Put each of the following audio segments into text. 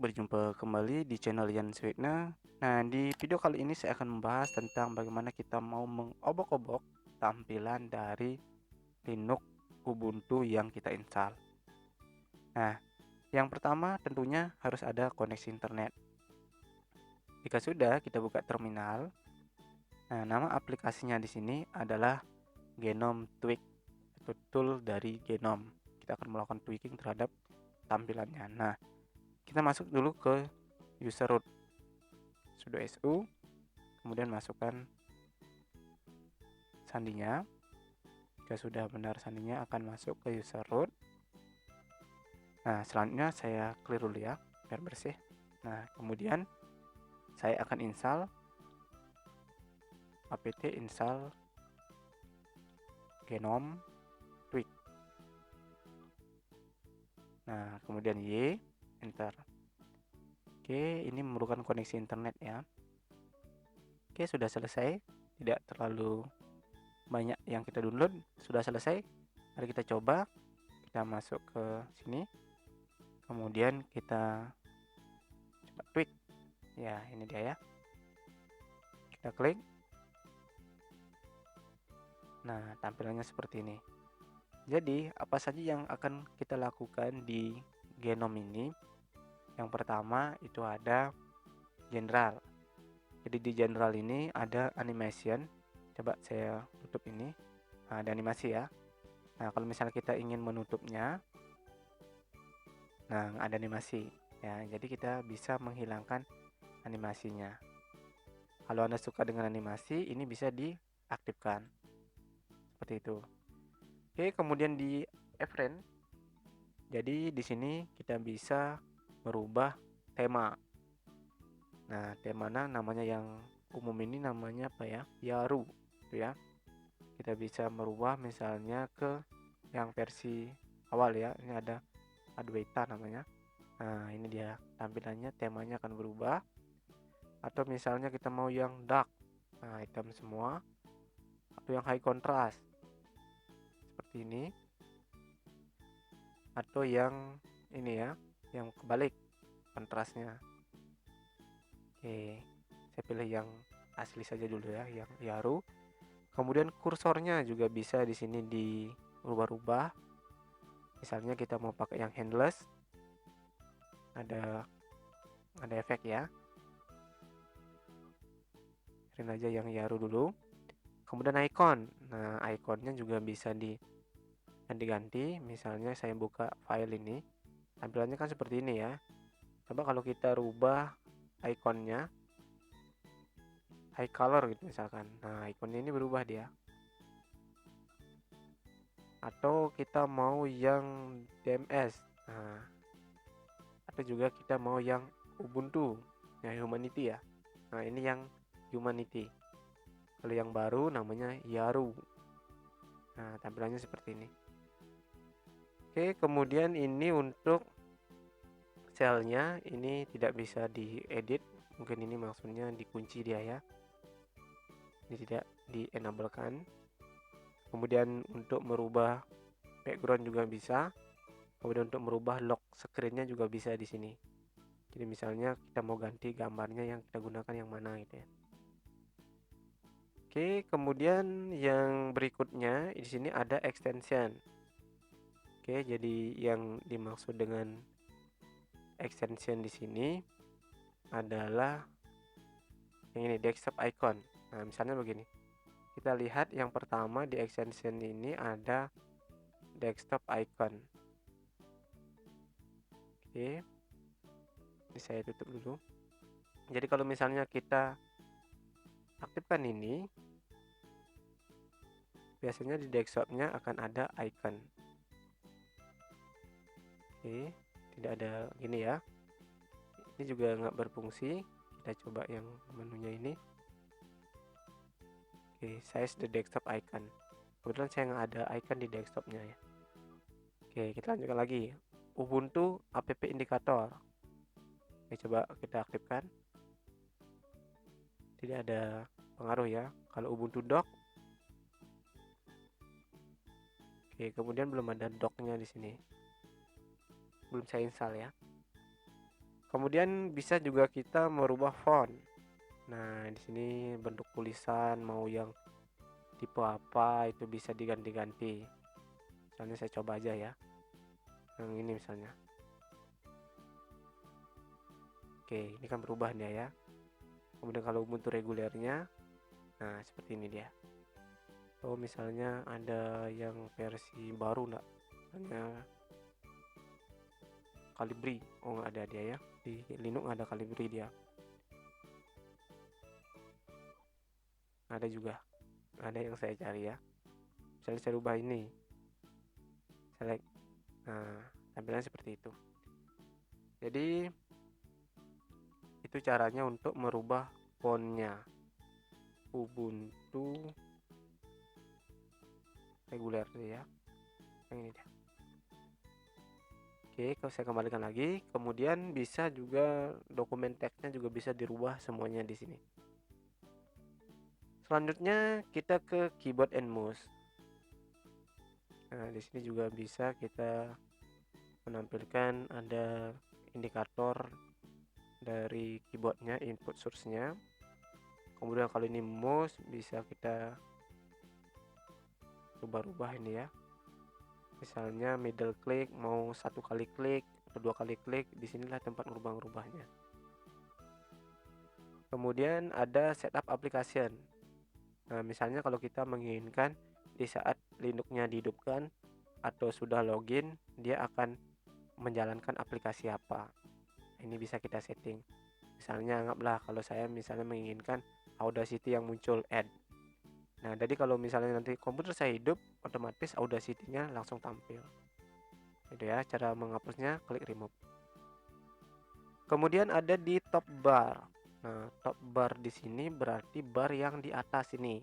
berjumpa kembali di channel Yan Sweetna. Nah, di video kali ini saya akan membahas tentang bagaimana kita mau mengobok-obok tampilan dari Linux Ubuntu yang kita install. Nah, yang pertama tentunya harus ada koneksi internet. Jika sudah, kita buka terminal. Nah, nama aplikasinya di sini adalah Genome Tweak, itu tool dari Genome. Kita akan melakukan tweaking terhadap tampilannya. Nah, kita masuk dulu ke user root, sudo su, kemudian masukkan sandinya. Jika sudah benar sandinya, akan masuk ke user root. Nah, selanjutnya saya clear dulu ya, biar bersih. Nah, kemudian saya akan install apt install Genome Tweak. Nah, kemudian Y, enter. Oke, ini memerlukan koneksi internet ya. Oke, sudah selesai. Tidak terlalu banyak yang kita download. Sudah selesai. Mari kita coba. Kita masuk ke sini. Kemudian kita coba tweak. Ya, ini dia ya. Kita klik. Nah, tampilannya seperti ini. Jadi, apa saja yang akan kita lakukan di Genome ini? Yang pertama itu ada general. Jadi di general ini ada animation. Coba saya tutup ini. Nah, ada animasi ya. Nah, kalau misalnya kita ingin menutupnya, nah ada animasi ya. Jadi kita bisa menghilangkan animasinya. Kalau Anda suka dengan animasi, ini bisa diaktifkan. Seperti itu. Oke, kemudian di Efren. Jadi di sini kita bisa merubah tema. Nah, temanya namanya yang umum ini namanya apa ya? Yaru, gitu ya. Kita bisa merubah misalnya ke yang versi awal ya. Ini ada Adwaita namanya. Nah, ini dia tampilannya, temanya akan berubah. Atau misalnya kita mau yang dark, nah hitam semua. Atau yang high contrast, seperti ini. Atau yang ini ya, yang kebalik kontrasnya. Oke, saya pilih yang asli saja dulu ya, yang Yaru. Kemudian kursornya juga bisa di sini dirubah-rubah. Misalnya kita mau pakai yang handless, ada efek ya. Pilih aja yang Yaru dulu. Kemudian icon. Nah, iconnya juga bisa diganti. Misalnya saya buka file ini, tampilannya kan seperti ini ya. Coba kalau kita rubah iconnya high color gitu misalkan. Nah, ikonnya ini berubah dia. Atau kita mau yang DMS. Nah, atau juga kita mau yang Ubuntu, ya Humanity ya. Nah, ini yang Humanity. Kalau yang baru namanya Yaru. Nah, tampilannya seperti ini. Oke, kemudian ini untuk selnya ini tidak bisa diedit. Mungkin ini maksudnya dikunci dia ya. Ini tidak di-enablekan. Kemudian untuk merubah background juga bisa. Kemudian untuk merubah lock screen-nya juga bisa di sini. Jadi misalnya kita mau ganti gambarnya yang kita gunakan yang mana gitu ya. Oke, kemudian yang berikutnya di sini ada extension. Oke, jadi yang dimaksud dengan extension di sini adalah yang ini, desktop icon. Nah, misalnya begini. Kita lihat yang pertama di extension ini ada desktop icon. Oke. Ini saya tutup dulu. Jadi kalau misalnya kita aktifkan ini, biasanya di desktopnya akan ada icon. Oke, tidak ada gini ya. Ini juga nggak berfungsi. Kita coba yang menunya ini. Oke, size the desktop icon. Kebetulan saya nggak ada icon di desktopnya ya. Oke, kita lanjutkan lagi. Ubuntu app indicator. Oke, coba kita aktifkan. Tidak ada pengaruh ya. Kalau Ubuntu dock. Oke, kemudian belum ada docknya di sini. Belum saya install ya. Kemudian bisa juga kita merubah font. Nah, di sini bentuk tulisan mau yang tipe apa itu bisa diganti-ganti. Misalnya saya coba aja ya. Yang ini misalnya. Oke, ini kan berubah dia ya. Kemudian kalau Ubuntu regulernya, nah seperti ini dia. Oh, misalnya ada yang versi baru enggak? Misalnya Calibri. Oh, nggak ada dia ya. Di Linux ada Calibri dia. Ada juga. Ada yang saya cari ya. Misalnya saya rubah ini. Select. Nah, tampilannya seperti itu. Jadi itu caranya untuk merubah fontnya Ubuntu reguler ya. Yang ini dia. Oke, kalau saya kembalikan lagi, kemudian bisa juga dokumen teksnya juga bisa dirubah semuanya di sini. Selanjutnya kita ke keyboard and mouse. Nah, di sini juga bisa kita menampilkan ada indikator dari keyboardnya, input source-nya. Kemudian kalau ini mouse bisa kita rubah-rubah ini ya. Misalnya middle click mau 1 kali klik atau 2 kali klik, disinilah tempat merubah-rubahnya. Kemudian ada setup application. Nah, misalnya kalau kita menginginkan di saat Linux-nya dihidupkan atau sudah login, dia akan menjalankan aplikasi apa. Ini bisa kita setting. Misalnya anggaplah kalau saya misalnya menginginkan Audacity yang muncul add. Nah, jadi kalau misalnya nanti komputer saya hidup, otomatis Audacity-nya langsung tampil. Itu ya cara menghapusnya, klik remove. Kemudian ada di top bar. Nah, top bar di sini berarti bar yang di atas ini.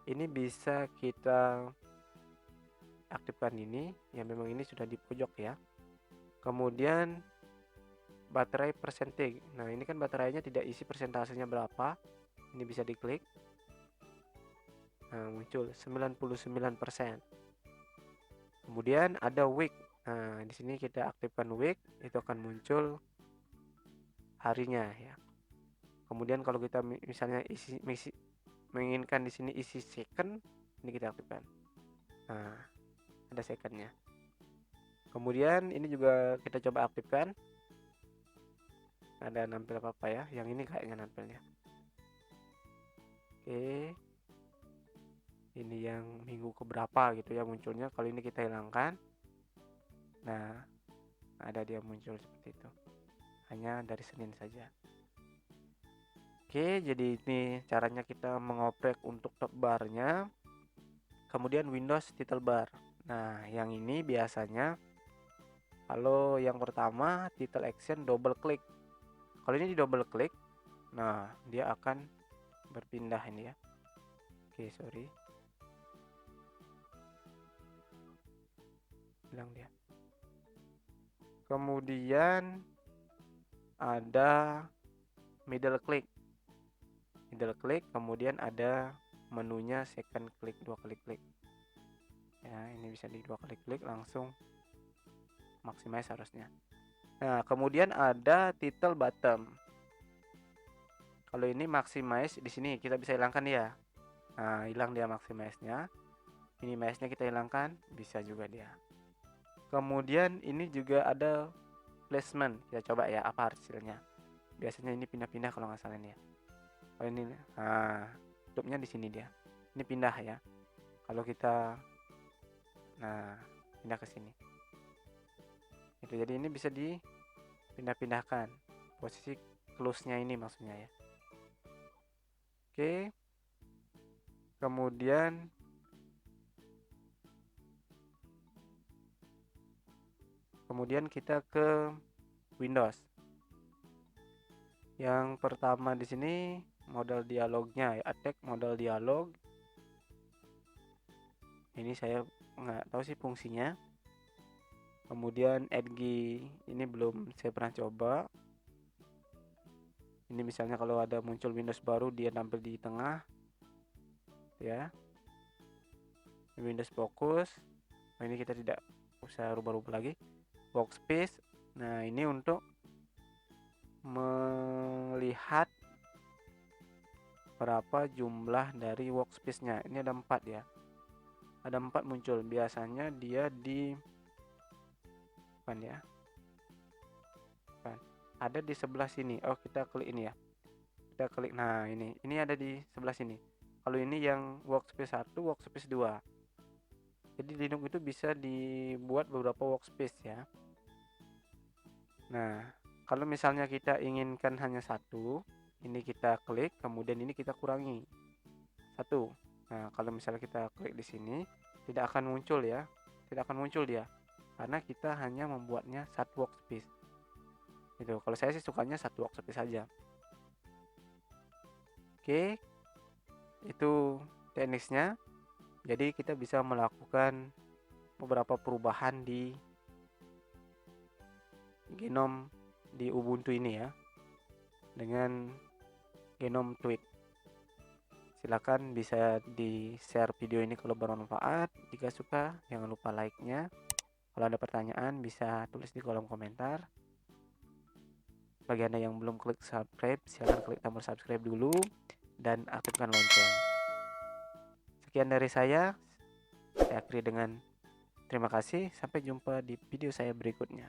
Ini bisa kita aktifkan ini, ya memang ini sudah di pojok ya. Kemudian baterai persentage. Nah, ini kan baterainya tidak isi persentasenya berapa. Ini bisa diklik. Nah, muncul 99%. Kemudian ada week. Nah, di sini kita aktifkan week, itu akan muncul harinya ya. Kemudian kalau kita misalnya menginginkan di sini isi second, ini kita aktifkan. Nah, ada secondnya. Kemudian ini juga kita coba aktifkan. Ada nampil apa ya? Yang ini kayaknya nampilnya. Oke. Ini yang minggu keberapa gitu ya munculnya. Kalau ini kita hilangkan. Nah, ada dia muncul seperti itu. Hanya dari Senin saja. Oke, jadi ini caranya kita mengoprek untuk top barnya. Kemudian Windows title bar. Nah, yang ini biasanya kalau yang pertama title action double klik. Kalau ini di double klik, nah dia akan berpindah ini ya. Oke, sorry. Hilang dia. Kemudian ada middle click. Middle click, kemudian ada menunya second click, 2 kali klik. Ya, ini bisa di 2 kali klik langsung maximize harusnya. Nah, kemudian ada title bottom. Kalau ini maximize di sini kita bisa hilangkan dia. Nah, hilang dia maximize-nya. Minimize-nya kita hilangkan, bisa juga dia. Kemudian ini juga ada placement. Kita coba ya apa hasilnya. Biasanya ini pindah-pindah kalau nggak salah ini ya. Kalau ini, nah, tutupnya di sini dia. Ini pindah ya. Kalau kita, nah, pindah ke sini. Itu jadi ini bisa dipindah-pindahkan. Posisi close-nya ini maksudnya ya. Oke. Kemudian kita ke Windows. Yang pertama di sini modal dialognya ya, attack modal dialog. Ini saya nggak tahu sih fungsinya. Kemudian edg ini belum saya pernah coba. Ini misalnya kalau ada muncul Windows baru dia tampil di tengah ya. Windows fokus. Nah, ini kita tidak usah rubah-rubah lagi. Workspace. Nah, ini untuk melihat berapa jumlah dari workspace-nya. Ini ada 4 ya. Ada 4 muncul. Biasanya dia di ya. Ada di sebelah sini. Oh, kita klik ini ya. Kita klik. Nah, ini ada di sebelah sini. Kalau ini yang workspace 1, workspace 2. Jadi Linux itu bisa dibuat beberapa workspace ya. Nah, kalau misalnya kita inginkan hanya satu, ini kita klik, kemudian ini kita kurangi satu. Nah, kalau misalnya kita klik di sini, tidak akan muncul ya, tidak akan muncul dia, karena kita hanya membuatnya satu workspace. Gitu. Kalau saya sih sukanya satu workspace saja. Oke, itu teknisnya. Jadi kita bisa melakukan beberapa perubahan di Genome di Ubuntu ini ya, dengan Genome Tweak. Silakan bisa di share video ini kalau bermanfaat. Jika suka, jangan lupa like-nya. Kalau ada pertanyaan bisa tulis di kolom komentar. Bagi Anda yang belum klik subscribe, silakan klik tombol subscribe dulu dan aktifkan lonceng. Sekian dari saya akhiri dengan terima kasih. Sampai jumpa di video saya berikutnya.